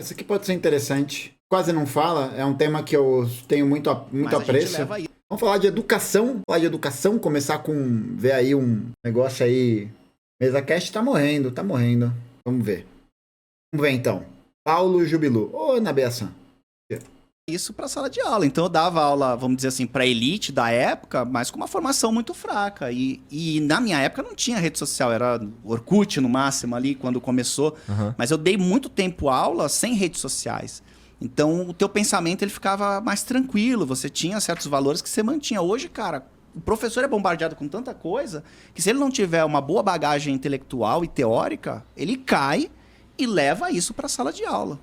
Isso aqui pode ser interessante. Quase não fala, é um tema que eu tenho muito apreço. Vamos falar de educação, começar com, ver aí um negócio aí. MesaCast tá morrendo. Vamos ver então. Paulo Jubilu. Ô, Nabeaçan. Isso para sala de aula. Então eu dava aula, vamos dizer assim, para elite da época, mas com uma formação muito fraca. E na minha época não tinha rede social, era Orkut no máximo ali quando começou. Uhum. Mas eu dei muito tempo aula sem redes sociais. Então o teu pensamento ele ficava mais tranquilo, você tinha certos valores que você mantinha. Hoje, cara, o professor é bombardeado com tanta coisa que se ele não tiver uma boa bagagem intelectual e teórica, ele cai e leva isso para a sala de aula.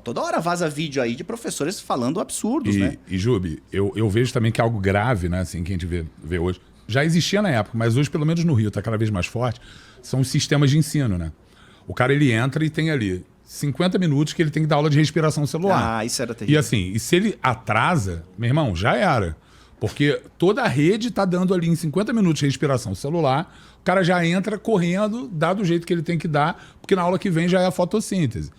Toda hora vaza vídeo aí de professores falando absurdos, né? E Jubi, eu vejo também que é algo grave, né? Assim, que a gente vê hoje. Já existia na época, mas hoje, pelo menos no Rio, está cada vez mais forte. São os sistemas de ensino, né? O cara, ele entra e tem ali 50 minutos que ele tem que dar aula de respiração celular. Ah, isso era terrível. E assim, se ele atrasa, meu irmão, já era. Porque toda a rede está dando ali em 50 minutos de respiração celular, o cara já entra correndo, dá do jeito que ele tem que dar, porque na aula que vem já é a fotossíntese.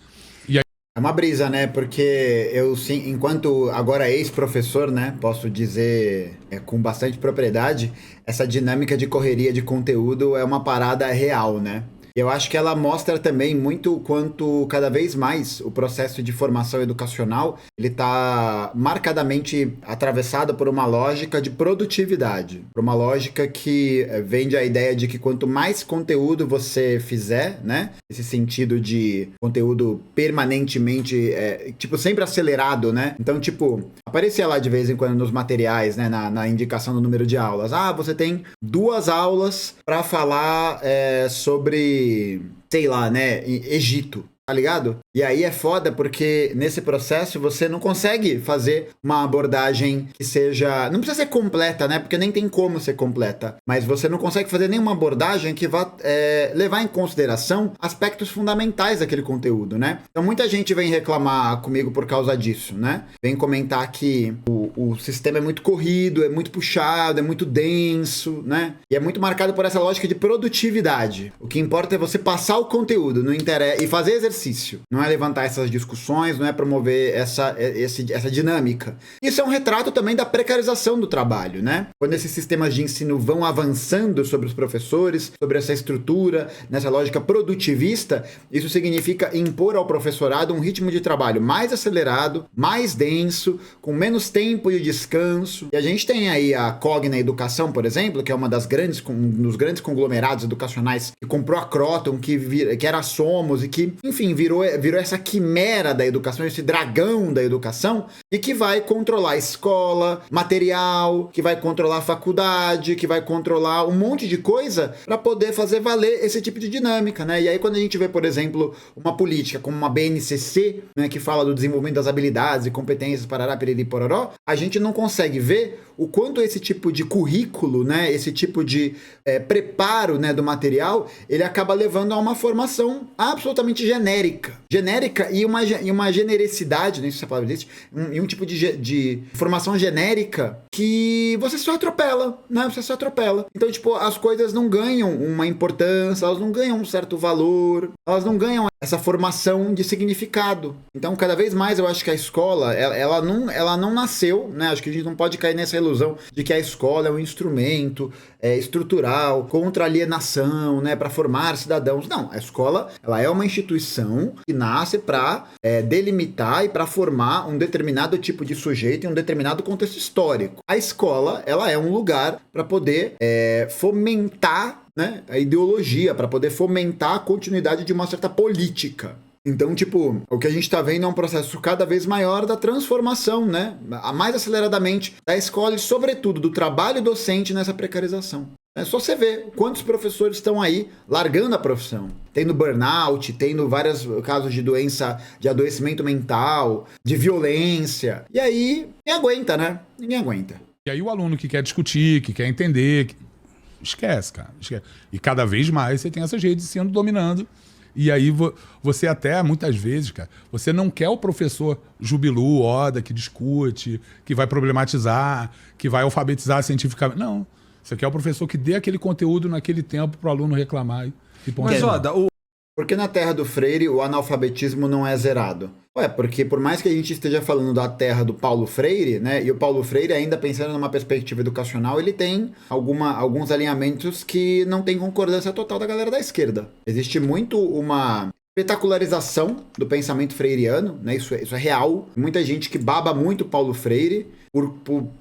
É uma brisa, né? Porque eu, sim, enquanto agora ex-professor, né? Posso dizer com bastante propriedade, essa dinâmica de correria de conteúdo é uma parada real, né? Eu acho que ela mostra também muito quanto cada vez mais o processo de formação educacional ele está marcadamente atravessado por uma lógica de produtividade, por uma lógica que vende a ideia de que quanto mais conteúdo você fizer, né, esse sentido de conteúdo permanentemente, tipo, sempre acelerado, né, então, tipo, aparecia lá de vez em quando nos materiais, né, na indicação do número de aulas, você tem 2 aulas para falar sobre, sei lá, né, Egito, tá ligado? E aí é foda porque nesse processo você não consegue fazer uma abordagem que seja... Não precisa ser completa, né? Porque nem tem como ser completa. Mas você não consegue fazer nenhuma abordagem que vá levar em consideração aspectos fundamentais daquele conteúdo, né? Então muita gente vem reclamar comigo por causa disso, né? Vem comentar que o sistema é muito corrido, é muito puxado, é muito denso, né? E é muito marcado por essa lógica de produtividade. O que importa é você passar o conteúdo, não interessa, e fazer exercício. Não é levantar essas discussões, não é promover essa dinâmica. Isso é um retrato também da precarização do trabalho, né? Quando esses sistemas de ensino vão avançando sobre os professores, sobre essa estrutura, nessa lógica produtivista, isso significa impor ao professorado um ritmo de trabalho mais acelerado, mais denso, com menos tempo de descanso. E a gente tem aí a Cogna Educação, por exemplo, que é um dos grandes conglomerados educacionais que comprou a Croton, que era a Somos e que, enfim, virou essa quimera da educação, esse dragão da educação, e que vai controlar a escola, material, que vai controlar a faculdade, que vai controlar um monte de coisa para poder fazer valer esse tipo de dinâmica, né? E aí quando a gente vê, por exemplo, uma política como uma BNCC, né, que fala do desenvolvimento das habilidades e competências, parará, piriri, pororó, a gente não consegue ver o quanto esse tipo de currículo, né, esse tipo de preparo, né, do material, ele acaba levando a uma formação absolutamente genérica e uma genericidade, não sei se a palavra existe, e um tipo de formação genérica que você só atropela, né, você só atropela. Então, tipo, as coisas não ganham uma importância, elas não ganham um certo valor, elas não ganham essa formação de significado. Então, cada vez mais eu acho que a escola, ela não nasceu, né, acho que a gente não pode cair nessa ilusão de que a escola é um instrumento estrutural contra a alienação, né, para formar cidadãos. Não, a escola, ela é uma instituição que nasce para delimitar e para formar um determinado tipo de sujeito em um determinado contexto histórico. A escola, ela é um lugar para poder fomentar, né, a ideologia, para poder fomentar a continuidade de uma certa política. Então, tipo, o que a gente está vendo é um processo cada vez maior da transformação, né, mais aceleradamente da escola e, sobretudo, do trabalho docente nessa precarização. É só você ver quantos professores estão aí largando a profissão, tendo burnout, tendo vários casos de doença, de adoecimento mental, de violência. E aí, ninguém aguenta, né? Ninguém aguenta. E aí o aluno que quer discutir, que quer entender, esquece, cara. Esquece. E cada vez mais você tem essas redes sendo dominando. E aí você até, muitas vezes, cara, você não quer o professor Jubilu, Oda, que discute, que vai problematizar, que vai alfabetizar cientificamente. Não. Você quer o professor que dê aquele conteúdo naquele tempo para o aluno reclamar. Mas, Oda, Por que na terra do Freire o analfabetismo não é zerado? Ué, porque por mais que a gente esteja falando da terra do Paulo Freire, né, e o Paulo Freire, ainda pensando numa perspectiva educacional, ele tem alguns alinhamentos que não tem concordância total da galera da esquerda. Existe muito uma espetacularização do pensamento freiriano, né, isso é real. Muita gente que baba muito Paulo Freire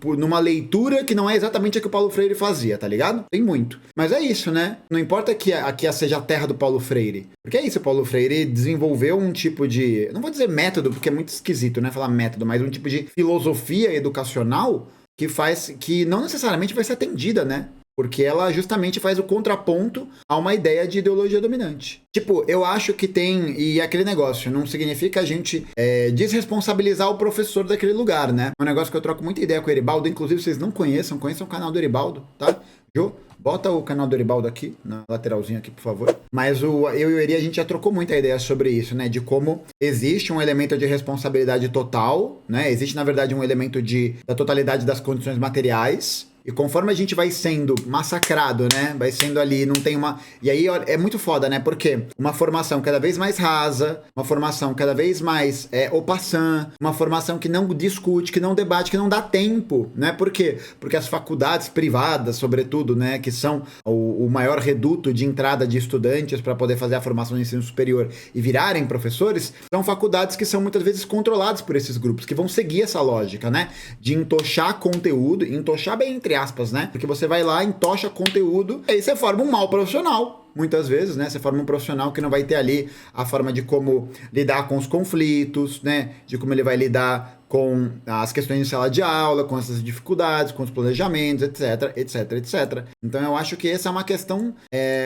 por numa leitura que não é exatamente a que o Paulo Freire fazia, tá ligado? Tem muito. Mas é isso, né? Não importa que aqui seja a terra do Paulo Freire. Porque é isso, o Paulo Freire desenvolveu um tipo de... Não vou dizer método, porque é muito esquisito, né? Falar método, mas um tipo de filosofia educacional que não necessariamente vai ser atendida, né? Porque ela justamente faz o contraponto a uma ideia de ideologia dominante. Tipo, eu acho que tem... E aquele negócio, não significa a gente desresponsabilizar o professor daquele lugar, né? É um negócio que eu troco muita ideia com o Eribaldo. Inclusive, vocês não conheçam o canal do Eribaldo, tá? Jô, bota o canal do Eribaldo aqui, na lateralzinha aqui, por favor. Mas eu e o Eri, a gente já trocou muita ideia sobre isso, né? De como existe um elemento de responsabilidade total, né? Existe, na verdade, um elemento da totalidade das condições materiais. E conforme a gente vai sendo massacrado, né? Vai sendo ali, não tem uma... E aí é muito foda, né? Porque uma formação cada vez mais rasa, uma formação cada vez mais au passant, uma formação que não discute, que não debate, que não dá tempo, né? Por quê? Porque as faculdades privadas, sobretudo, né? Que são o maior reduto de entrada de estudantes para poder fazer a formação de ensino superior e virarem professores, são faculdades que são muitas vezes controladas por esses grupos, que vão seguir essa lógica, né? De entochar conteúdo, entochar bem entre aspas, né? Porque você vai lá, entocha conteúdo, aí você forma um mau profissional. Muitas vezes, né? Você forma um profissional que não vai ter ali a forma de como lidar com os conflitos, né? De como ele vai lidar com as questões de sala de aula, com essas dificuldades, com os planejamentos, etc, etc, etc. Então eu acho que essa é uma questão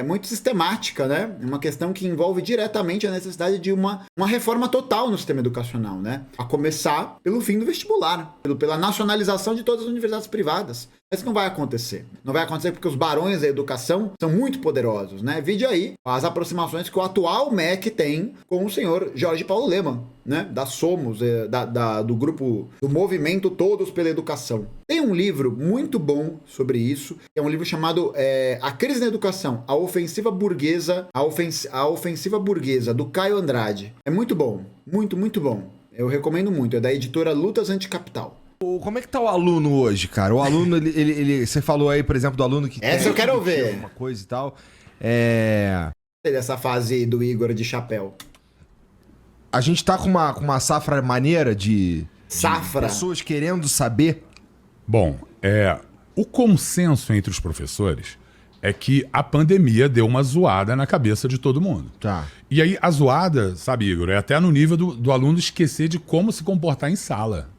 muito sistemática, né? Uma questão que envolve diretamente a necessidade de uma reforma total no sistema educacional, né? A começar pelo fim do vestibular, pela nacionalização de todas as universidades privadas. Mas isso não vai acontecer. Não vai acontecer porque os barões da educação são muito poderosos, né? Vide aí as aproximações que o atual MEC tem com o senhor Jorge Paulo Lemann, né? Da Somos, do grupo, do movimento Todos pela Educação. Tem um livro muito bom sobre isso, que é um livro chamado A Crise na Educação, a Ofensiva Burguesa, a Ofensiva Burguesa, do Caio Andrade. É muito bom, muito, muito bom. Eu recomendo muito, é da editora Lutas Anticapital. Como é que tá o aluno hoje, cara? O aluno, você falou aí, por exemplo, do aluno que essa eu quero ver. Alguma coisa e tal. Dessa fase do Igor de chapéu. A gente tá com uma safra maneira de Safra. pessoas querendo saber. Bom, o consenso entre os professores é que a pandemia deu uma zoada na cabeça de todo mundo. Tá. E aí a zoada, sabe, Igor, é até no nível do aluno esquecer de como se comportar em sala.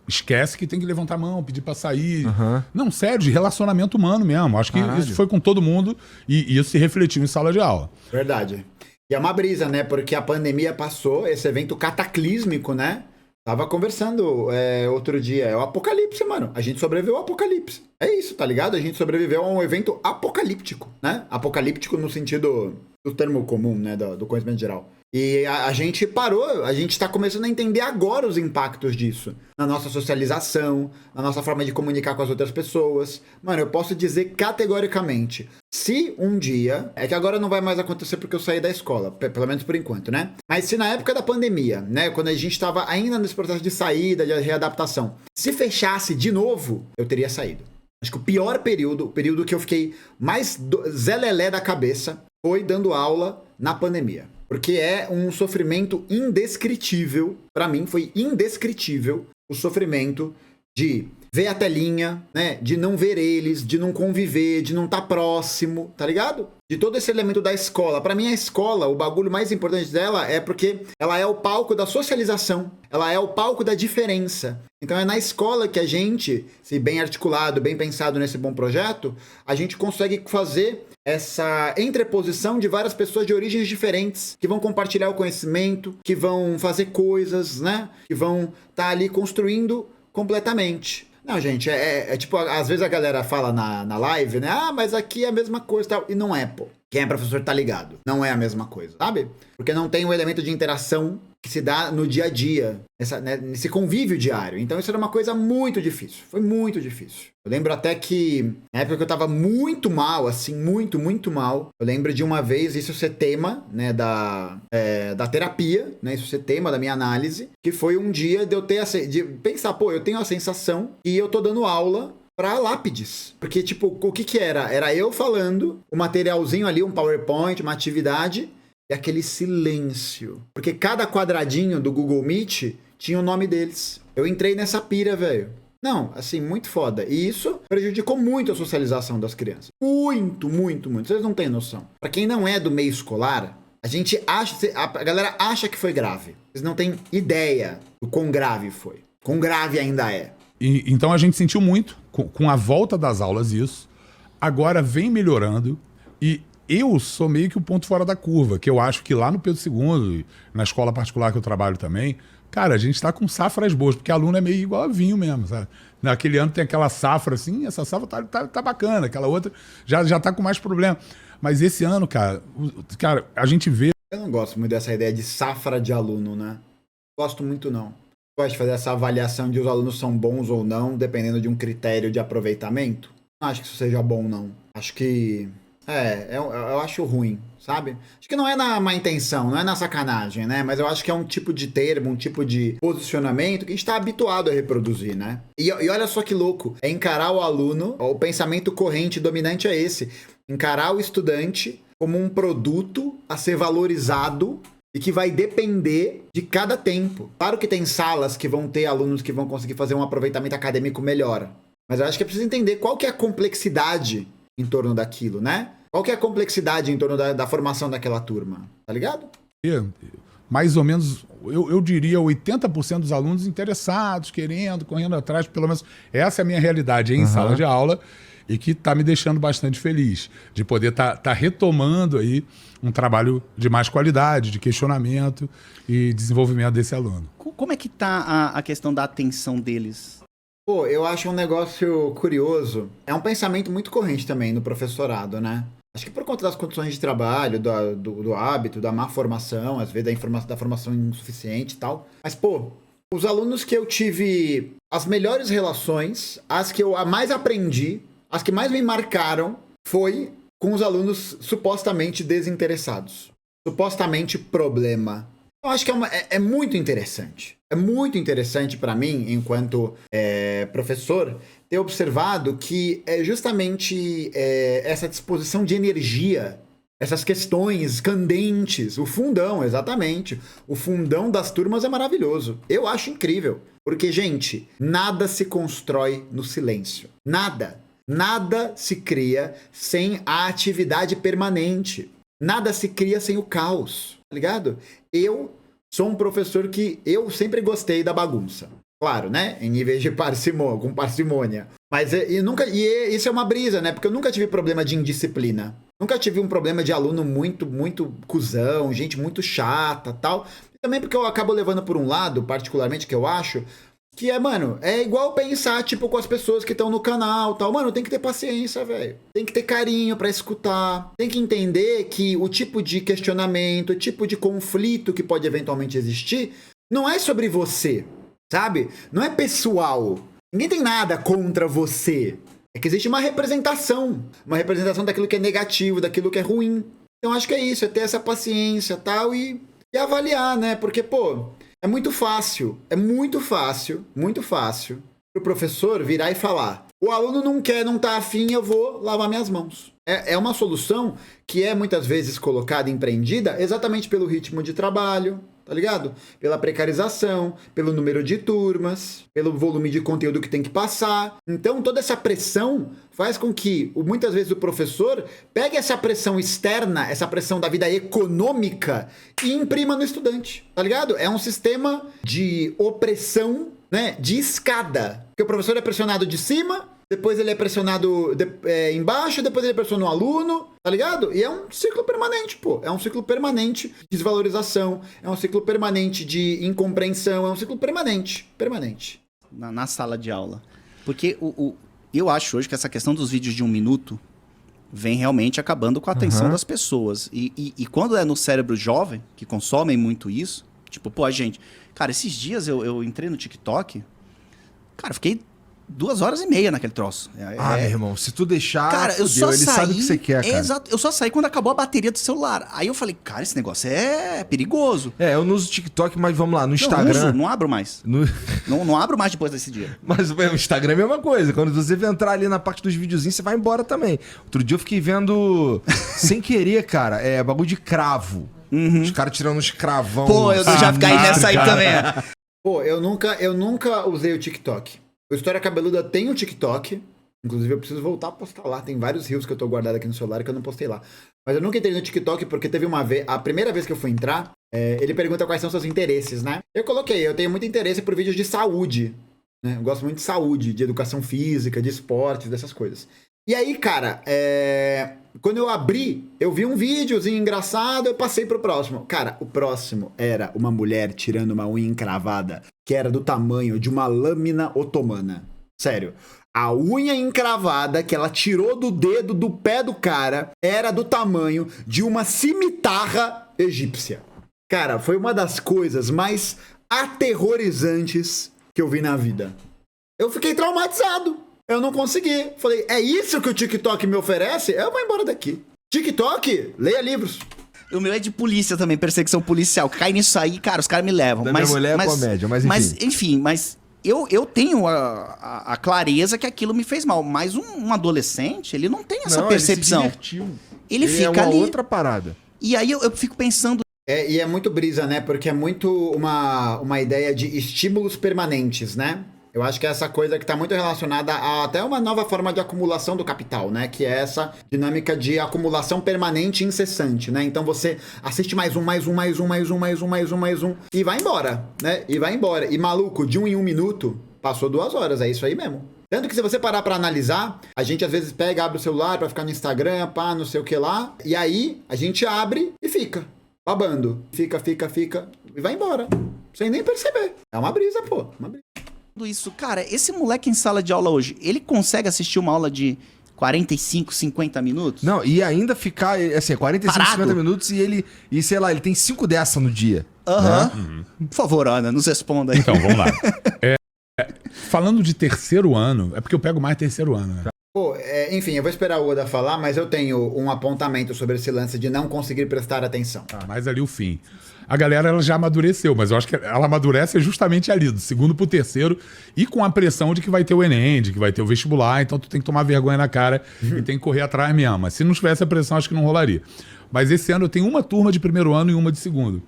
Esquece que tem que levantar a mão, pedir pra sair. Uhum. Não, sério, de relacionamento humano mesmo. Acho que isso foi com todo mundo e isso se refletiu em sala de aula. Verdade. E é uma brisa, né? Porque a pandemia passou, esse evento cataclísmico, né? Tava conversando outro dia, é o apocalipse, mano. A gente sobreviveu ao apocalipse. É isso, tá ligado? A gente sobreviveu a um evento apocalíptico, né? Apocalíptico no sentido do termo comum, né? Do conhecimento geral. E a gente parou, a gente tá começando a entender agora os impactos disso. Na nossa socialização, na nossa forma de comunicar com as outras pessoas. Mano, eu posso dizer categoricamente, se um dia, é que agora não vai mais acontecer porque eu saí da escola, pelo menos por enquanto, né? Mas se na época da pandemia, né, quando a gente tava ainda nesse processo de saída, de readaptação, se fechasse de novo, eu teria saído. Acho que o pior período, o período que eu fiquei mais zelelé da cabeça, foi dando aula na pandemia. Porque é um sofrimento indescritível. Pra mim, foi indescritível o sofrimento de ver a telinha, né? De não ver eles, de não conviver, de não estar próximo, tá ligado? De todo esse elemento da escola. Pra mim, a escola, o bagulho mais importante dela é porque ela é o palco da socialização. Ela é o palco da diferença. Então é na escola que a gente, se bem articulado, bem pensado nesse bom projeto, a gente consegue fazer essa entreposição de várias pessoas de origens diferentes, que vão compartilhar o conhecimento, que vão fazer coisas, né? Que vão estar ali construindo completamente. Não, gente, tipo, às vezes a galera fala na live, né? Ah, mas aqui é a mesma coisa e tal. E não é, pô. Quem é professor tá ligado. Não é a mesma coisa, sabe? Porque não tem o elemento de interação que se dá no dia a dia, nesse convívio diário. Então isso era uma coisa muito difícil, foi muito difícil. Eu lembro até que, na época que eu tava muito mal, assim, muito, muito mal, eu lembro de uma vez, isso ser tema, né, da terapia, né, isso ser tema da minha análise, que foi um dia de eu ter, de pensar, pô, eu tenho a sensação e eu tô dando aula pra lápides. Porque, tipo, o que era? Era eu falando, um materialzinho ali, um PowerPoint, uma atividade, e aquele silêncio. Porque cada quadradinho do Google Meet tinha o nome deles. Eu entrei nessa pira, velho. Não, assim, muito foda. E isso prejudicou muito a socialização das crianças. Muito, muito, muito. Vocês não têm noção. Pra quem não é do meio escolar, a galera acha que foi grave. Vocês não têm ideia do quão grave foi. Quão grave ainda é. Então a gente sentiu muito com a volta das aulas isso. Agora vem melhorando e eu sou meio que o ponto fora da curva, que eu acho que lá no Pedro II, na escola particular que eu trabalho também, cara, a gente tá com safras boas, porque aluno é meio igual a vinho mesmo, sabe? Naquele ano tem aquela safra assim, essa safra tá bacana, aquela outra já tá com mais problema. Mas esse ano, cara, a gente vê... Eu não gosto muito dessa ideia de safra de aluno, né? Gosto muito não. Gosto de fazer essa avaliação de os alunos são bons ou não, dependendo de um critério de aproveitamento. Não acho que isso seja bom, não. Acho que... eu acho ruim, sabe? Acho que não é na má intenção, não é na sacanagem, né? Mas eu acho que é um tipo de termo, um tipo de posicionamento que a gente tá habituado a reproduzir, né? E olha só que louco, é encarar o aluno, o pensamento corrente dominante é esse, encarar o estudante como um produto a ser valorizado e que vai depender de cada tempo. Claro que tem salas que vão ter alunos que vão conseguir fazer um aproveitamento acadêmico melhor, mas eu acho que é preciso entender qual que é a complexidade em torno daquilo, né? Qual que é a complexidade em torno da formação daquela turma, tá ligado? Mais ou menos, eu diria 80% dos alunos interessados, querendo, correndo atrás, pelo menos essa é a minha realidade em sala de aula e que tá me deixando bastante feliz de poder tá retomando aí um trabalho de mais qualidade, de questionamento e desenvolvimento desse aluno. Como é que tá a questão da atenção deles? Pô, eu acho um negócio curioso. É um pensamento muito corrente também no professorado, né? Acho que por conta das condições de trabalho, do hábito, da má formação, às vezes da formação insuficiente e tal. Mas, pô, os alunos que eu tive as melhores relações, as que eu mais aprendi, as que mais me marcaram, foi com os alunos supostamente desinteressados. Supostamente problema. Eu acho que é muito interessante. É muito interessante para mim, enquanto professor, ter observado que é justamente essa disposição de energia, essas questões candentes, o fundão, exatamente. O fundão das turmas é maravilhoso. Eu acho incrível. Porque, gente, nada se constrói no silêncio. Nada. Nada se cria sem a atividade permanente. Nada se cria sem o caos, tá ligado? Eu sou um professor que eu sempre gostei da bagunça. Claro, né? Em níveis de com parcimônia. Mas isso é uma brisa, né? Porque eu nunca tive problema de indisciplina. Nunca tive um problema de aluno muito, muito cuzão, gente muito chata, tal. E também porque eu acabo levando por um lado, particularmente, que eu acho, que mano, é igual pensar, tipo, com as pessoas que estão no canal, tal. Mano, tem que ter paciência, velho. Tem que ter carinho pra escutar. Tem que entender que o tipo de questionamento, o tipo de conflito que pode eventualmente existir, não é sobre você, sabe? Não é pessoal. Ninguém tem nada contra você. É que existe uma representação daquilo que é negativo, daquilo que é ruim. Então acho que é isso, é ter essa paciência, tal, e avaliar, né? Porque, pô, é muito fácil pro professor virar e falar: o aluno não quer, não tá afim, eu vou lavar minhas mãos. É uma solução que é muitas vezes colocada, empreendida, exatamente pelo ritmo de trabalho, tá ligado? Pela precarização, pelo número de turmas, pelo volume de conteúdo que tem que passar. Então toda essa pressão faz com que, muitas vezes, o professor pegue essa pressão externa, essa pressão da vida econômica, e imprima no estudante, tá ligado? É um sistema de opressão, né, de escada. Porque o professor é pressionado de cima, depois ele é pressionado embaixo, depois ele pressiona o aluno, tá ligado? E é um ciclo permanente, pô. É um ciclo permanente de desvalorização, é um ciclo permanente de incompreensão, é um ciclo permanente. Na sala de aula. Porque eu acho hoje que essa questão dos vídeos de 1 minuto vem realmente acabando com a atenção das pessoas. E quando é no cérebro jovem, que consomem muito isso, Tipo, pô, gente... Cara, esses dias eu entrei no TikTok, cara, eu fiquei 2h30 naquele troço. Meu irmão, se tu deixar, cara, eu só ele saí... sabe o que você quer, cara. Exato, eu só saí quando acabou a bateria do celular. Aí eu falei, cara, esse negócio é perigoso. Eu não uso TikTok, mas vamos lá, no Instagram... Não abro mais. Não abro mais depois desse dia. Mas o Instagram é a mesma coisa. Quando você entrar ali na parte dos videozinhos, você vai embora também. Outro dia eu fiquei vendo, sem querer, cara, bagulho de cravo. Os caras tirando uns cravão. Pô, eu já fiquei nessa aí também. Pô, eu nunca usei o TikTok. O História Cabeluda tem o TikTok. Inclusive, eu preciso voltar a postar lá. Tem vários reels que eu tô guardado aqui no celular que eu não postei lá. Mas eu nunca entrei no TikTok porque teve uma vez... A primeira vez que eu fui entrar, ele pergunta quais são seus interesses, né? Eu coloquei, eu tenho muito interesse por vídeos de saúde. Né? Eu gosto muito de saúde, de educação física, de esportes, dessas coisas. E aí, cara, quando eu abri, eu vi um videozinho engraçado, eu passei pro próximo. Cara, o próximo era uma mulher tirando uma unha encravada, que era do tamanho de uma lâmina otomana. Sério. A unha encravada que ela tirou do dedo do pé do cara era do tamanho de uma cimitarra egípcia. Cara, foi uma das coisas mais aterrorizantes que eu vi na vida. Eu fiquei traumatizado. Eu não consegui. Falei, é isso que o TikTok me oferece? Eu vou embora daqui. TikTok, leia livros. O meu é de polícia também, perseguição policial. Cai nisso aí, cara, os caras me levam. Minha mulher é comédia, mas enfim. Mas eu tenho a clareza que aquilo me fez mal. Mas um adolescente, ele não tem essa percepção. Ele se divertiu. Ele fica é uma ali. outra parada. E aí eu fico pensando... E é muito brisa, né? Porque é muito uma ideia de estímulos permanentes, né? Eu acho que é essa coisa que está muito relacionada a até uma nova forma de acumulação do capital, né? Que é essa dinâmica de acumulação permanente e incessante, né? Então você assiste mais um, e vai embora, né? E vai embora. E maluco, de 1 em 1 minuto, passou 2 horas, é isso aí mesmo. Tanto que se você parar pra analisar, a gente às vezes pega, abre o celular pra ficar no Instagram, pá, não sei o que lá, e aí a gente abre e fica babando. Fica, e vai embora. Sem nem perceber. É uma brisa, pô. Uma brisa. Isso, cara, esse moleque em sala de aula hoje, ele consegue assistir uma aula de 45, 50 minutos? Não, e ainda ficar, assim, 45, parado. 50 minutos e sei lá, ele tem 5 dessa no dia. Aham. Por favor, Ana, nos responda aí. Então, vamos lá. Falando de terceiro ano, é porque eu pego mais terceiro ano, né? Pô, enfim, eu vou esperar o Oda falar, mas eu tenho um apontamento sobre esse lance de não conseguir prestar atenção. Mas ali o fim. A galera ela já amadureceu, mas eu acho que ela amadurece justamente ali, do segundo pro terceiro, e com a pressão de que vai ter o Enem, de que vai ter o vestibular, então tu tem que tomar vergonha na cara e tem que correr atrás mesmo. Mas se não tivesse a pressão, acho que não rolaria. Mas esse ano eu tenho uma turma de primeiro ano e uma de segundo.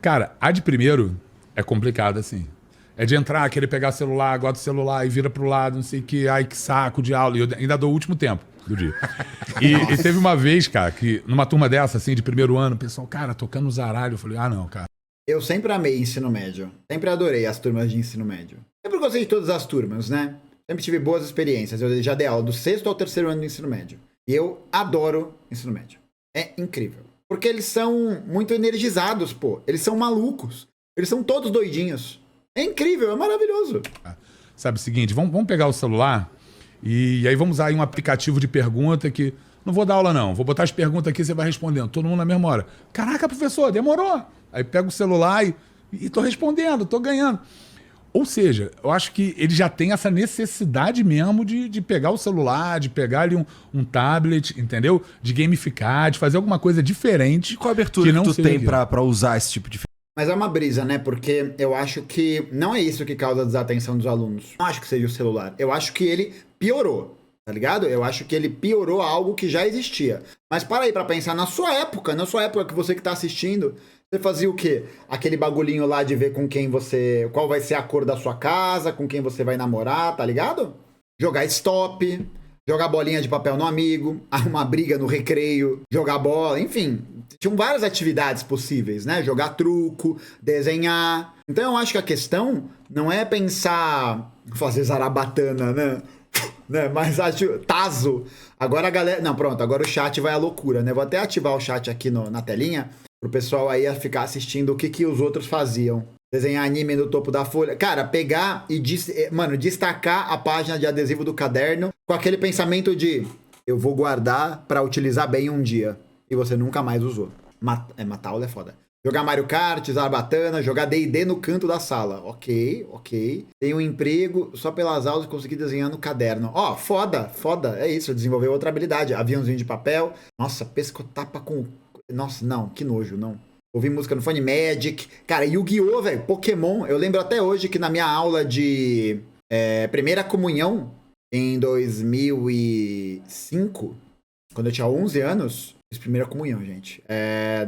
Cara, a de primeiro é complicada, assim. É de entrar, querer pegar o celular, guarda o celular e vira pro lado, não sei o que, ai que saco de aula. E eu ainda dou o último tempo do dia. E teve uma vez, cara, que numa turma dessa, assim, de primeiro ano, o pessoal, cara, tocando zaralho. Eu falei, não, cara. Eu sempre amei ensino médio. Sempre adorei as turmas de ensino médio. Sempre gostei de todas as turmas, né? Sempre tive boas experiências. Eu já dei aula do 6º ao 3º ano do ensino médio. E eu adoro ensino médio. É incrível. Porque eles são muito energizados, pô. Eles são malucos. Eles são todos doidinhos. É incrível, é maravilhoso. Sabe o seguinte, vamos pegar o celular e aí vamos usar aí um aplicativo de pergunta que... Não vou dar aula não, vou botar as perguntas aqui e você vai respondendo. Todo mundo na mesma hora. Caraca, professor, demorou. Aí pego o celular e tô respondendo, tô ganhando. Ou seja, eu acho que ele já tem essa necessidade mesmo de pegar o celular, de pegar ali um tablet, entendeu? De gamificar, de fazer alguma coisa diferente. E qual a abertura que tu tem pra usar esse tipo de... Mas é uma brisa, né? Porque eu acho que não é isso que causa a desatenção dos alunos. Não acho que seja o celular. Eu acho que ele piorou, tá ligado? Eu acho que ele piorou algo que já existia. Mas para aí pra pensar, na sua época que você que tá assistindo, você fazia o quê? Aquele bagulhinho lá de ver com quem você... Qual vai ser a cor da sua casa, com quem você vai namorar, tá ligado? Jogar stop... Jogar bolinha de papel no amigo, arrumar briga no recreio, jogar bola, enfim. Tinham várias atividades possíveis, né? Jogar truco, desenhar. Então eu acho que a questão não é pensar... Fazer zarabatana, né? Mas acho... Tazo. Agora a galera... Não, pronto. Agora o chat vai à loucura, né? Vou até ativar o chat aqui na telinha pro pessoal aí ficar assistindo o que os outros faziam. Desenhar anime no topo da folha. Cara, pegar e, destacar a página de adesivo do caderno com aquele pensamento de eu vou guardar pra utilizar bem um dia. E você nunca mais usou. Matar aula é foda. Jogar Mario Kart, Zarbatana, jogar D&D no canto da sala. Ok. Tenho um emprego só pelas aulas e consegui desenhar no caderno. Ó, foda. É isso, desenvolveu outra habilidade. Aviãozinho de papel. Nossa, pescotapa com... Nossa, não, que nojo, não. Ouvi música no fone, Magic. Cara, Yu-Gi-Oh, velho, Pokémon. Eu lembro até hoje que na minha aula de primeira comunhão, em 2005, quando eu tinha 11 anos... Fiz primeira comunhão, gente.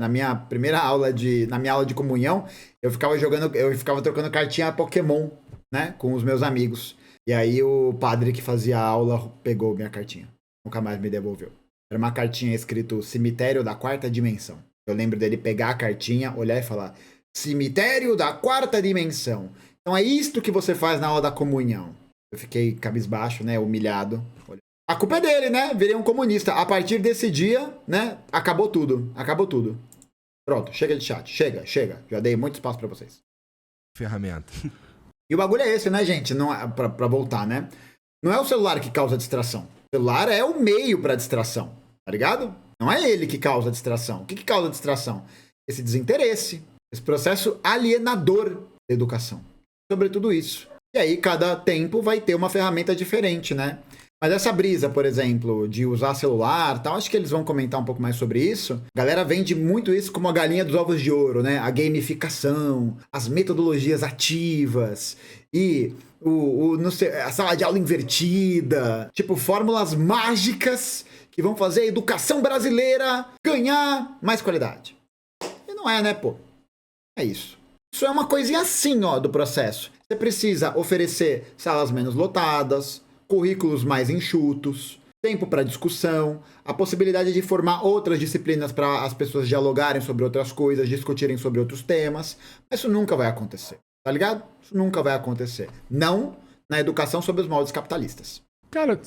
Na minha primeira aula na minha aula de comunhão, eu ficava trocando cartinha Pokémon, né? Com os meus amigos. E aí o padre que fazia a aula pegou minha cartinha. Nunca mais me devolveu. Era uma cartinha escrito Cemitério da Quarta Dimensão. Eu lembro dele pegar a cartinha, olhar e falar: Cemitério da Quarta Dimensão. Então é isto que você faz na aula da comunhão. Eu fiquei cabisbaixo, né? Humilhado. A culpa é dele, né? Virei um comunista. A partir desse dia, né? Acabou tudo. Pronto, chega de chat. Chega. Já dei muito espaço pra vocês. Ferramenta. E o bagulho é esse, né, gente? Não é, pra voltar, né? Não é o celular que causa distração. O celular é o meio pra distração. Tá ligado? Não é ele que causa distração. O que causa distração? Esse desinteresse. Esse processo alienador da educação. Sobre tudo isso. E aí, cada tempo vai ter uma ferramenta diferente, né? Mas essa brisa, por exemplo, de usar celular, tal, acho que eles vão comentar um pouco mais sobre isso. A galera vende muito isso como a galinha dos ovos de ouro, né? A gamificação, as metodologias ativas e a sala de aula invertida. Tipo, fórmulas mágicas que vão fazer a educação brasileira ganhar mais qualidade. E não é, né, pô? É isso. Isso é uma coisinha assim, ó, do processo. Você precisa oferecer salas menos lotadas, currículos mais enxutos, tempo para discussão, a possibilidade de formar outras disciplinas para as pessoas dialogarem sobre outras coisas, discutirem sobre outros temas. Mas isso nunca vai acontecer, tá ligado? Isso nunca vai acontecer. Não na educação sob os moldes capitalistas. Cara,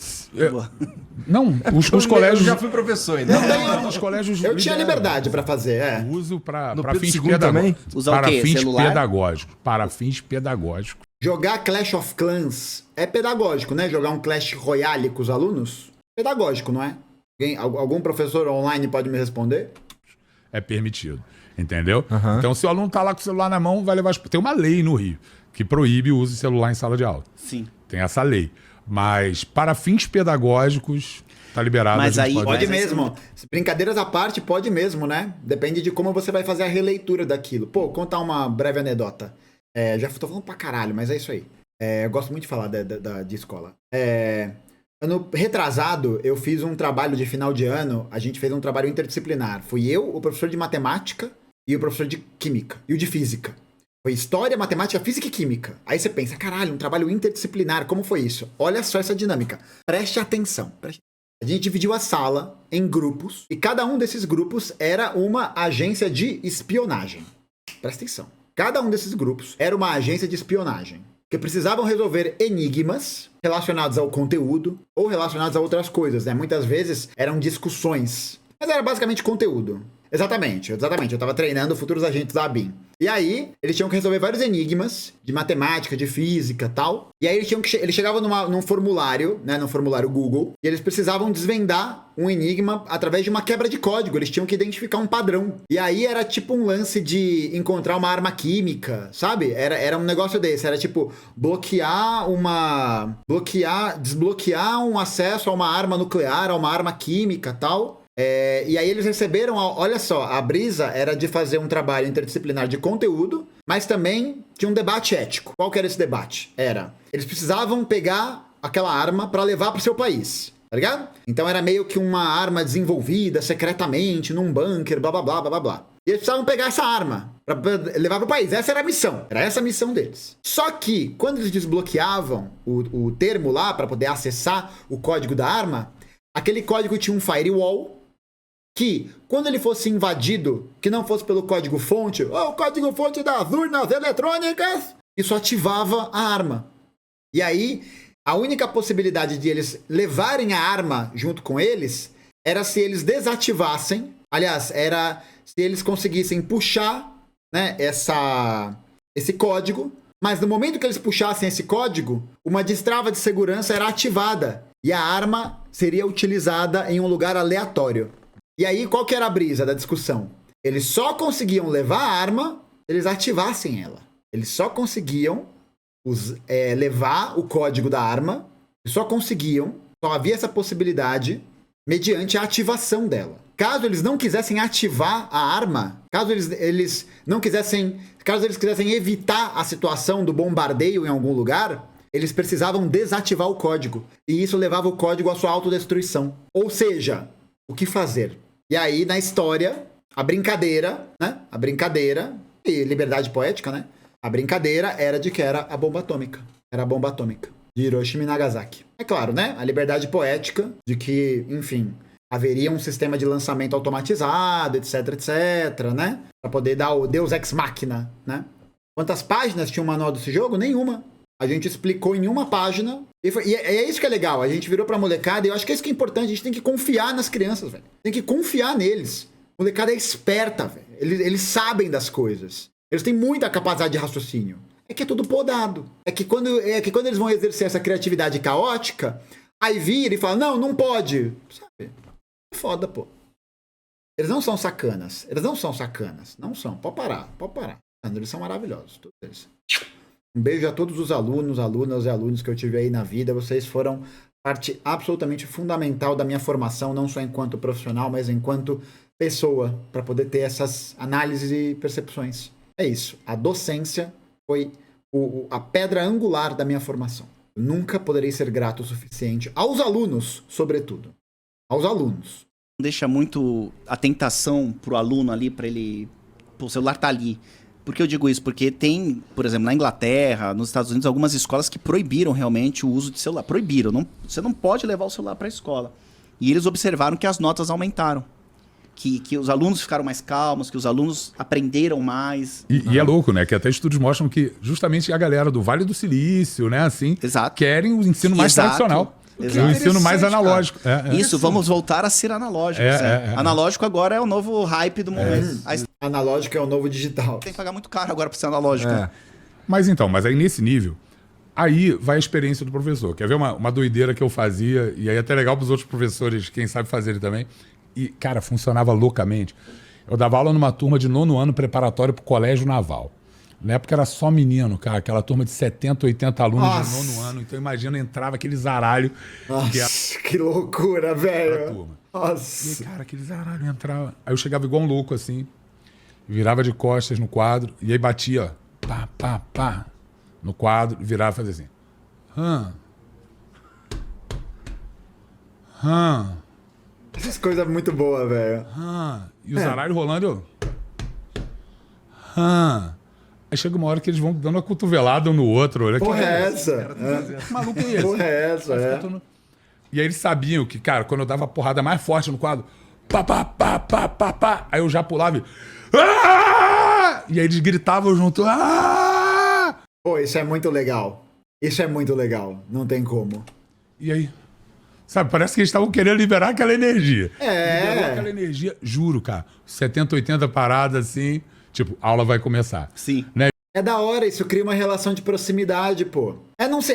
não, os colégios... Eu já fui professor ainda. Não, os colégios... Eu tinha liberdade para fazer, Uso para fins pedagógicos. também? Usar o quê? Celular? Para fins pedagógicos. Jogar Clash of Clans é pedagógico, né? Jogar um Clash Royale com os alunos? Pedagógico, não é? Algum professor online pode me responder? É permitido, entendeu? Então, se o aluno tá lá com o celular na mão, vai levar... Tem uma lei no Rio que proíbe o uso de celular em sala de aula. Sim. Tem essa lei. Mas para fins pedagógicos, tá liberado. Mas aí pode mesmo. Brincadeiras à parte, pode mesmo, né? Depende de como você vai fazer a releitura daquilo. Pô, contar uma breve anedota. Já tô falando pra caralho, mas é isso aí. Eu gosto muito de falar de escola. Ano retrasado, eu fiz um trabalho de final de ano. A gente fez um trabalho interdisciplinar. Fui eu, o professor de matemática e o professor de química. E o de física. Foi história, matemática, física e química. Aí você pensa, caralho, um trabalho interdisciplinar, como foi isso? Olha só essa dinâmica. Preste atenção. A gente dividiu a sala em grupos, e cada um desses grupos era uma agência de espionagem. Presta atenção. Cada um desses grupos era uma agência de espionagem, que precisavam resolver enigmas relacionados ao conteúdo ou relacionados a outras coisas, né? Muitas vezes eram discussões, mas era basicamente conteúdo. Exatamente. Eu tava treinando futuros agentes da ABIN. E aí, eles tinham que resolver vários enigmas de matemática, de física e tal. E aí, eles chegavam num formulário, né, num formulário Google, e eles precisavam desvendar um enigma através de uma quebra de código. Eles tinham que identificar um padrão. E aí, era tipo um lance de encontrar uma arma química, sabe? Era um negócio desse. Era tipo, desbloquear um acesso a uma arma nuclear, a uma arma química e tal. E aí eles receberam, olha só, a brisa era de fazer um trabalho interdisciplinar de conteúdo, mas também tinha um debate ético. Qual que era esse debate? Eles precisavam pegar aquela arma para levar pro seu país, tá ligado? Então era meio que uma arma desenvolvida secretamente num bunker, blá blá blá blá blá. E eles precisavam pegar essa arma pra levar pro país. Essa era a missão. Era essa a missão deles. Só que, quando eles desbloqueavam o termo lá para poder acessar o código da arma, aquele código tinha um firewall que, quando ele fosse invadido, que não fosse pelo código-fonte, o código-fonte das urnas eletrônicas, isso ativava a arma. E aí, a única possibilidade de eles levarem a arma junto com eles era se eles desativassem, aliás, era se eles conseguissem puxar, né, esse código, mas no momento que eles puxassem esse código, uma destrava de segurança era ativada e a arma seria utilizada em um lugar aleatório. E aí, qual que era a brisa da discussão? Eles só conseguiam levar a arma se eles ativassem ela. Eles só conseguiam levar o código da arma, só havia essa possibilidade mediante a ativação dela. Caso eles não quisessem ativar a arma, caso eles quisessem evitar a situação do bombardeio em algum lugar, eles precisavam desativar o código. E isso levava o código à sua autodestruição. Ou seja, o que fazer? E aí, na história, a brincadeira, e liberdade poética, né? A brincadeira era de que era a bomba atômica. Era a bomba atômica de Hiroshima e Nagasaki. É claro, né? A liberdade poética de que, enfim, haveria um sistema de lançamento automatizado, etc, né? Pra poder dar o Deus Ex Machina, né? Quantas páginas tinha o manual desse jogo? Nenhuma. A gente explicou em uma página. E é isso que é legal. A gente virou pra molecada e eu acho que é isso que é importante. A gente tem que confiar nas crianças, velho. Tem que confiar neles. A molecada é esperta, velho. Eles sabem das coisas. Eles têm muita capacidade de raciocínio. É que é tudo podado. É que quando eles vão exercer essa criatividade caótica, aí vira e fala, não pode. Sabe? É foda, pô. Eles não são sacanas. Não são. Pode parar. Eles são maravilhosos. Todos eles. Um beijo a todos os alunas e alunos que eu tive aí na vida. Vocês foram parte absolutamente fundamental da minha formação, não só enquanto profissional, mas enquanto pessoa, para poder ter essas análises e percepções. É isso. A docência foi a pedra angular da minha formação. Eu nunca poderei ser grato o suficiente aos alunos, sobretudo. Aos alunos. Deixa muito a tentação pro aluno ali, para ele... Pô, o celular tá ali. Por que eu digo isso? Porque tem, por exemplo, na Inglaterra, nos Estados Unidos, algumas escolas que proibiram realmente o uso de celular. Proibiram. Você não pode levar o celular para a escola. E eles observaram que as notas aumentaram. Que os alunos ficaram mais calmos, que os alunos aprenderam mais. E é louco, né? Que até estudos mostram que justamente a galera do Vale do Silício, né? Assim, exato, querem o ensino mais tradicional. Exato. O ensino mais analógico. Isso, vamos voltar a ser analógicos. Analógico agora é o novo hype do momento. Analógico é o novo digital. Tem que pagar muito caro agora para ser analógico. Mas aí nesse nível, aí vai a experiência do professor. Quer ver uma doideira que eu fazia, e aí é até legal para os outros professores, quem sabe fazer também. E, cara, funcionava loucamente. Eu dava aula numa turma de 9º ano preparatório para o colégio naval. Na época era só menino, cara. Aquela turma de 70, 80 alunos de 9º ano. Então imagina, entrava aquele zaralho. Nossa, que loucura, velho. Nossa. E, cara, aquele zaralho entrava. Aí eu chegava igual um louco, assim. Virava de costas no quadro. E aí batia, ó. Pá. No quadro. Virava e fazia assim. Essas coisas muito boas, velho. E o zaralho rolando, eu... Aí chega uma hora que eles vão dando uma cotovelada um no outro. Olha, porra é essa? Que maluco é esse? Porra é essa, E aí eles sabiam que, cara, quando eu dava a porrada mais forte no quadro, pá, aí eu já pulava e... E aí eles gritavam junto. Pô, isso é muito legal. Não tem como. E aí... Sabe, parece que eles estavam querendo liberar aquela energia. Liberou aquela energia, juro, cara. 70, 80 paradas assim, tipo, a aula vai começar. Sim. Né? É da hora, isso cria uma relação de proximidade, pô.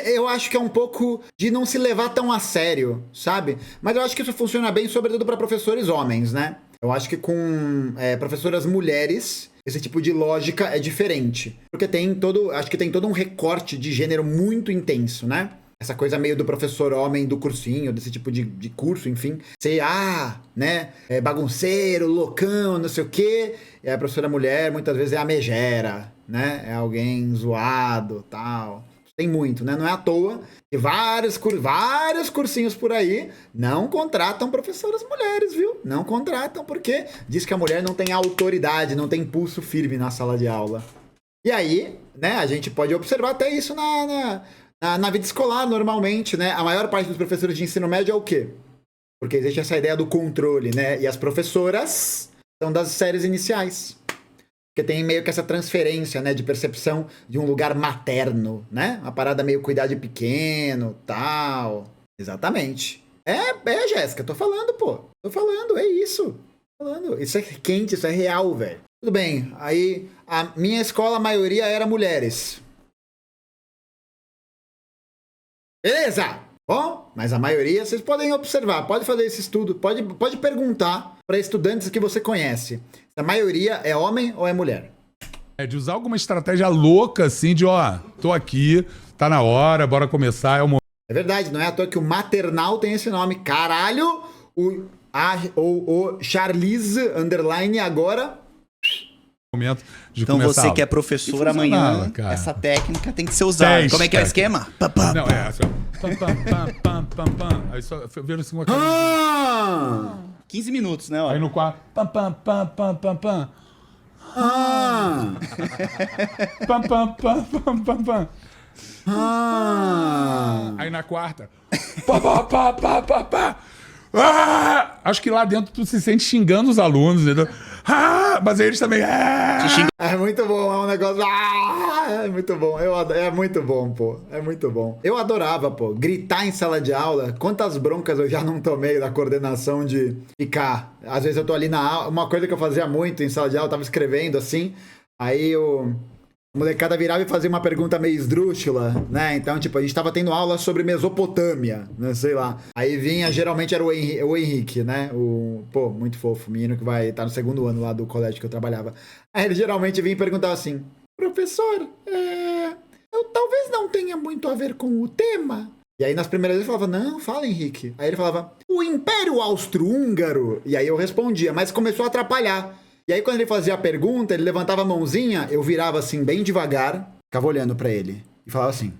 Eu acho que é um pouco de não se levar tão a sério, sabe? Mas eu acho que isso funciona bem, sobretudo para professores homens, né? Eu acho que com professoras mulheres, esse tipo de lógica é diferente. Porque acho que tem todo um recorte de gênero muito intenso, né? Essa coisa meio do professor homem do cursinho, desse tipo de curso, enfim. Ser, né, bagunceiro, loucão, não sei o quê. E a professora mulher, muitas vezes, é a megera, né? É alguém zoado, tal. Tem muito, né? Não é à toa que vários cursinhos por aí não contratam professoras mulheres, viu? Não contratam, porque diz que a mulher não tem autoridade, não tem pulso firme na sala de aula. E aí, né, a gente pode observar até isso na vida escolar, normalmente, né? A maior parte dos professores de ensino médio é o quê? Porque existe essa ideia do controle, né? E as professoras são das séries iniciais. Porque tem meio que essa transferência, né? De percepção de um lugar materno, né? Uma parada meio cuidar de pequeno, tal. Exatamente. Jéssica, tô falando, pô. Tô falando, é isso. Tô falando. Isso é quente, isso é real, velho. Tudo bem, aí a minha escola, a maioria era mulheres. Beleza! Bom, mas a maioria, vocês podem observar, pode fazer esse estudo, pode perguntar para estudantes que você conhece. A maioria é homem ou é mulher? É de usar alguma estratégia louca, assim, de, ó, tô aqui, tá na hora, bora começar, é o momento. É verdade, não é à toa que o maternal tem esse nome. Caralho, o Charlize underline agora... De Então começar você a que é aula. professor E amanhã, funcionava, cara. essa técnica tem que ser usada. Testa. Como é que é o esquema? Pá, pá, Não, pá. é assim, ó. Pam, pam, pam, pam, pam, pam. Aí só vendo assim uma coisa. Ah! 15 minutos, né? Ó. Aí no quarto, pam, pam, pam, pam, pam, pam. Ah! Pam, pam, pam, pam, pam, pam. Ah! Aí na quarta, pá, pá, pá, pá, pá, pá. Ah! Acho que lá dentro tu se sente xingando os alunos, entendeu? Ah! Mas aí eles também. Ah! É muito bom, é um negócio. Ah, é muito bom. É muito bom, pô. É muito bom. Eu adorava, pô, gritar em sala de aula. Quantas broncas eu já não tomei da coordenação de ficar. Às vezes eu tô ali na aula. Uma coisa que eu fazia muito em sala de aula, eu tava escrevendo assim. Aí a molecada virava e fazia uma pergunta meio esdrúxula, né? Então, tipo, a gente tava tendo aula sobre Mesopotâmia, né? Sei lá. Aí vinha, geralmente era o Henrique, né? Pô, muito fofo, menino que vai estar no segundo ano lá do colégio que eu trabalhava. Aí ele geralmente vinha e perguntava assim: professor, eu talvez não tenha muito a ver com o tema. E aí nas primeiras vezes eu falava: não, fala Henrique. Aí ele falava: o Império Austro-Húngaro. E aí eu respondia, mas começou a atrapalhar. E aí, quando ele fazia a pergunta, ele levantava a mãozinha, eu virava assim, bem devagar, ficava olhando pra ele e falava assim: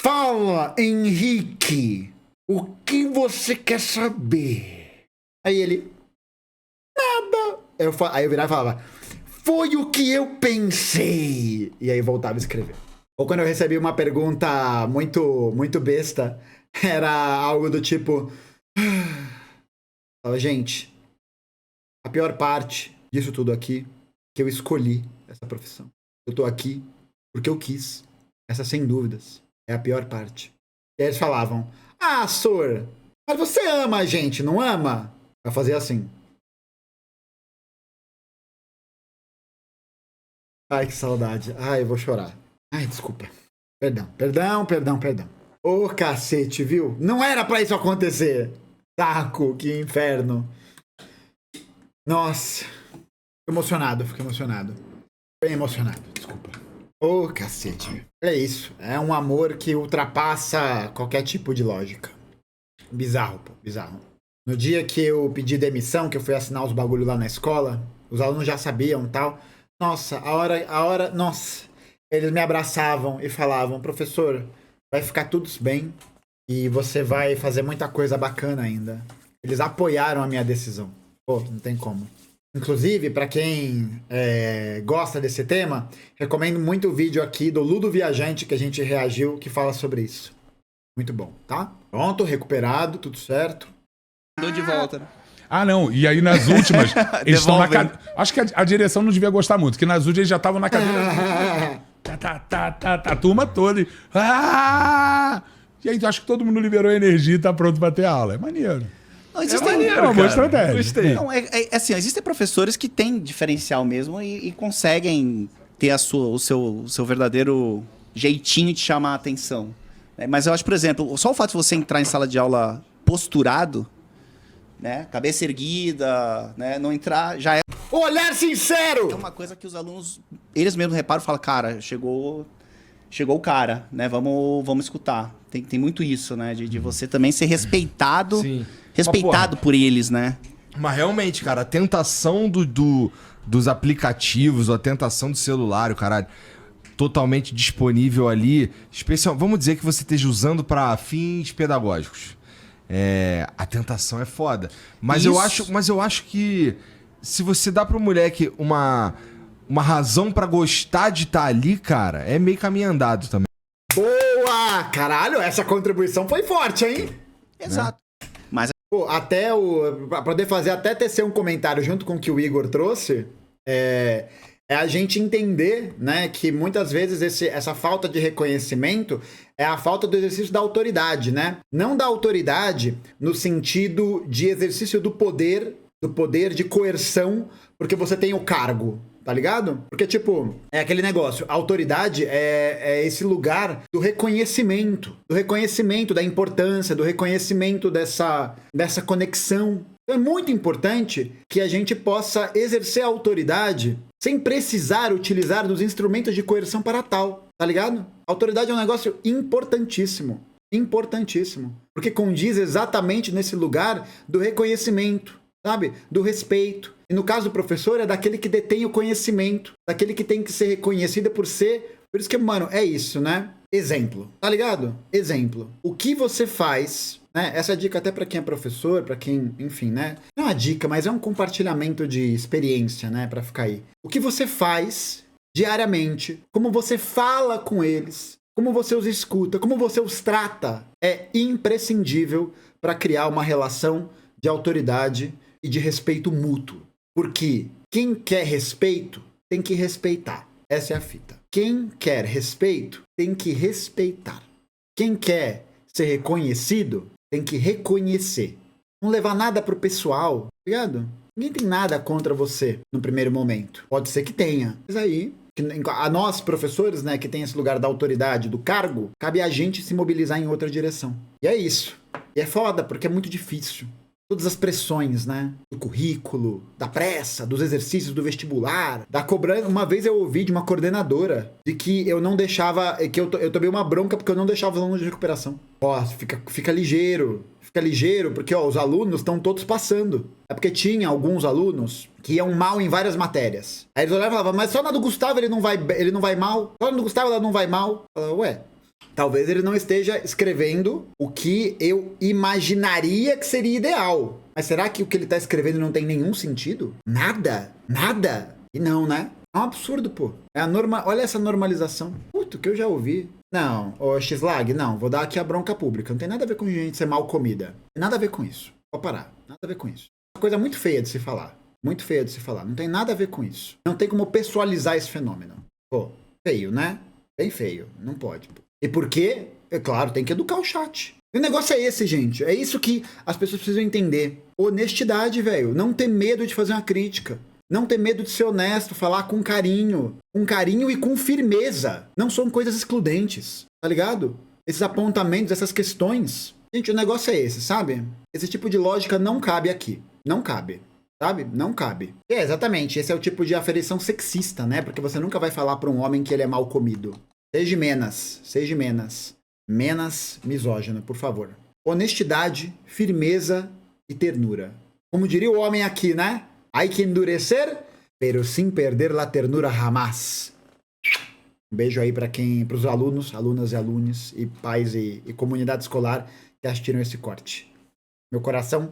fala, Henrique, o que você quer saber? Aí ele: nada. Aí eu virava e falava: foi o que eu pensei. E aí voltava a escrever. Ou quando eu recebia uma pergunta muito, muito besta, era algo do tipo: falava, gente, a pior parte disso tudo aqui, que eu escolhi essa profissão. Eu tô aqui porque eu quis. Essa, sem dúvidas, é a pior parte. E aí eles falavam: ah, Sor, mas você ama a gente, não ama? Eu fazia assim. Ai, que saudade. Ai, eu vou chorar. Ai, desculpa. Perdão. Ô, cacete, viu? Não era pra isso acontecer. Saco, que inferno. Nossa. Fiquei emocionado. Bem emocionado, desculpa. Ô, cacete. É isso. É um amor que ultrapassa qualquer tipo de lógica. Bizarro, pô. Bizarro. No dia que eu pedi demissão, que eu fui assinar os bagulhos lá na escola, os alunos já sabiam e tal. Nossa, a hora... Nossa. Eles me abraçavam e falavam: professor, vai ficar tudo bem e você vai fazer muita coisa bacana ainda. Eles apoiaram a minha decisão. Pô, não tem como. Inclusive, para quem gosta desse tema, recomendo muito o vídeo aqui do Ludo Viajante que a gente reagiu, que fala sobre isso. Muito bom, tá? Pronto, recuperado, tudo certo. Tô de volta, né? Ah, não. E aí nas últimas, eles estão na cadeira. Acho que a direção não devia gostar muito, que nas últimas eles já estavam na cadeira. A turma toda. E aí acho que todo mundo liberou energia e tá pronto pra ter aula. É maneiro. Não, existem, maneiro, É uma boa cara. estratégia. Gostei. Não, assim, existem professores que têm diferencial mesmo e conseguem ter o seu verdadeiro jeitinho de chamar a atenção. Mas eu acho, por exemplo, só o fato de você entrar em sala de aula posturado, né, cabeça erguida, né, não entrar, já é Olhar sincero! uma coisa que os alunos, eles mesmos reparam e falam: cara, chegou o cara, né, vamos escutar. Tem muito isso, né, de você também ser respeitado, Sim. respeitado por eles, né. Mas realmente, cara, a tentação dos aplicativos, a tentação do celular, o caralho, totalmente disponível ali, especial, vamos dizer que você esteja usando para fins pedagógicos. A tentação é foda. Mas eu acho que se você dá pro moleque uma razão pra gostar de estar ali, cara, é meio caminho andado também. Boa! Caralho, essa contribuição foi forte, hein? Exato. Mas Pô, pra poder fazer até tecer um comentário junto com o que o Igor trouxe, é a gente entender, né, que muitas vezes essa falta de reconhecimento é a falta do exercício da autoridade, né? Não da autoridade no sentido de exercício do poder de coerção, porque você tem o cargo. tá ligado? Porque, tipo, é aquele negócio, a autoridade é esse lugar do reconhecimento da importância, do reconhecimento dessa conexão. Então, é muito importante que a gente possa exercer a autoridade sem precisar utilizar dos instrumentos de coerção para tal, tá ligado? A autoridade é um negócio importantíssimo. Importantíssimo. Porque condiz exatamente nesse lugar do reconhecimento, sabe? Do respeito. E no caso do professor, é daquele que detém o conhecimento, daquele que tem que ser reconhecido por ser. Por isso que, mano, é isso, né? Exemplo. Tá ligado? Exemplo. O que você faz, né? Essa dica até pra quem é professor, pra quem, enfim, né? Não é uma dica, mas é um compartilhamento de experiência, né? Pra ficar aí. O que você faz diariamente, como você fala com eles, como você os escuta, como você os trata, é imprescindível para criar uma relação de autoridade e de respeito mútuo. Porque quem quer respeito tem que respeitar. Essa é a fita. Quem quer respeito tem que respeitar. Quem quer ser reconhecido tem que reconhecer. Não levar nada pro pessoal, tá ligado? Ninguém tem nada contra você no primeiro momento. Pode ser que tenha, mas aí a nós, professores, né, que tem esse lugar da autoridade, do cargo, cabe a gente se mobilizar em outra direção. E é isso. E é foda, porque é muito difícil. Todas as pressões, né? Do currículo, da pressa, dos exercícios do vestibular, da cobrança. Uma vez eu ouvi de uma coordenadora de que eu não deixava, que eu tomei uma bronca porque eu não deixava os alunos de recuperação. Ó, fica ligeiro. Fica ligeiro, porque ó, os alunos estão todos passando. É porque tinha alguns alunos que iam mal em várias matérias. Aí eles olhavam e falavam, mas só na do Gustavo ele não vai mal? Só na do Gustavo ela não vai mal? Eu falava, ué, talvez ele não esteja escrevendo o que eu imaginaria que seria ideal. Mas será que o que ele tá escrevendo não tem nenhum sentido? Nada? Nada? E não, né? É um absurdo, pô. Olha essa normalização. Puta, que eu já ouvi. Não, ô X-Lag, não, vou dar aqui a bronca pública. Não tem nada a ver com gente ser mal comida. Tem nada a ver com isso. Vou parar. Nada a ver com isso. É uma coisa muito feia de se falar. Muito feia de se falar. Não tem nada a ver com isso. Não tem como pessoalizar esse fenômeno. Pô, feio, né? Bem feio. Não pode. E por quê? É claro, tem que educar o chat. E o negócio é esse, gente. É isso que as pessoas precisam entender. Honestidade, velho. Não ter medo de fazer uma crítica. Não ter medo de ser honesto, falar com carinho e com firmeza. Não são coisas excludentes, tá ligado? Esses apontamentos, essas questões. Gente, o negócio é esse, sabe? Esse tipo de lógica não cabe aqui. Não cabe, sabe? Não cabe. É, exatamente. Esse é o tipo de aferição sexista, né? Porque você nunca vai falar pra um homem que ele é mal comido. Seja menos. Menos misógino, por favor. Honestidade, firmeza e ternura. Como diria o homem aqui, né? Hay que endurecer, pero sin perder la ternura jamás. Um beijo aí para os alunos, alunas e alunos, e pais e comunidade escolar que assistiram esse corte. Meu coração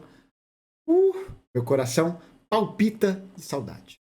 palpita de saudade.